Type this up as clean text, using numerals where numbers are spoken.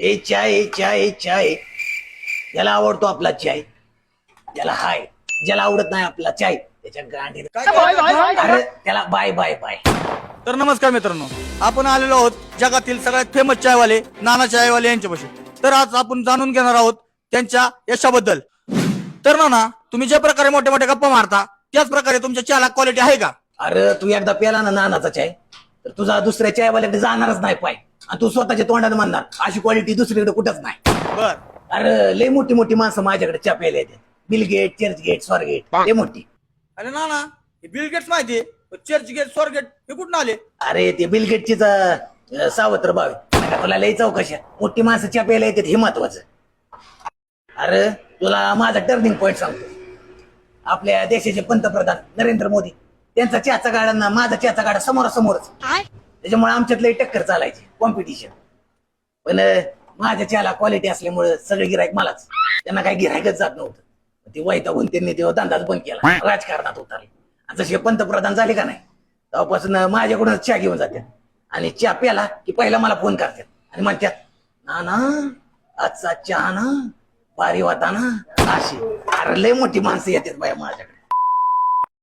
ए चाय चाय चाय. ज्याला आवडतो आपला चाय, ज्याला हाय, ज्याला आवडत नाही आपला चाय त्याच्या गांडीत. अरे त्याला बाय बाय बाय. तर नमस्कार मित्रांनो, आपण आलेलो आहोत जगातील सगळ्यात फेमस चायवाले नाना चायवाले यांच्यापाशी. तर आज आपण जाणून घेणार आहोत त्यांच्या यशाबद्दल. तर नाना, तुम्ही ज्या प्रकारे मोठ्या मोठ्या गप्पा मारता त्याच प्रकारे तुमच्या चहाला क्वालिटी आहे का? अरे तू एकदा प्याला ना नानाचा चाय तर तुझा दुसऱ्या चायवाल्याकडे जाणारच नाही पाय. आणि तू स्वतःच्या तोंडाने म्हणणार अशी क्वालिटी दुसरीकडे कुठंच नाही. बर. अरे लय मोठी मोठी माणसं माझ्याकडे चहा प्यायला येतात. बिल गेट, चर्च गेट, स्वर गेट, लय मोठी. अरे नाना, हे बिल गेट्स माहितीये, चर्च गेट, स्वर गेट हे कुठून आले? अरे ते बिल गेटचीच सावत्र भाव आहे. तुला लय चौकशा. मोठी माणसं चहा प्यायला येतात हे महत्वाचं. अरे तुला माझा टर्निंग पॉइंट सांगतो. आपल्या देशाचे पंतप्रधान नरेंद्र मोदी त्यांचा चहाचा गाडा माझा चहाचा गाडा समोरासमोरच. त्याच्यामुळे आमच्यात लई टक्कर चालायची, कॉम्पिटिशन. पण माझ्या चहाला क्वालिटी असल्यामुळे सगळे गिरायक मलाच. त्यांना काही गिरायकच जात नव्हतं. ते वैतागून त्यांनी तेव्हा धंदाच बंद केला, राजकारणात उतरले. आणि जसे पंतप्रधान झाले का नाही तेव्हापासून माझ्याकडूनच चहा घेऊन जातात. आणि चहा प्याला की पहिला मला फोन करतात आणि म्हणतात, ना आजचा चहा ना भारी होता ना. अशी अरे लय मोठी माणसं येतात बाया माझ्याकडे.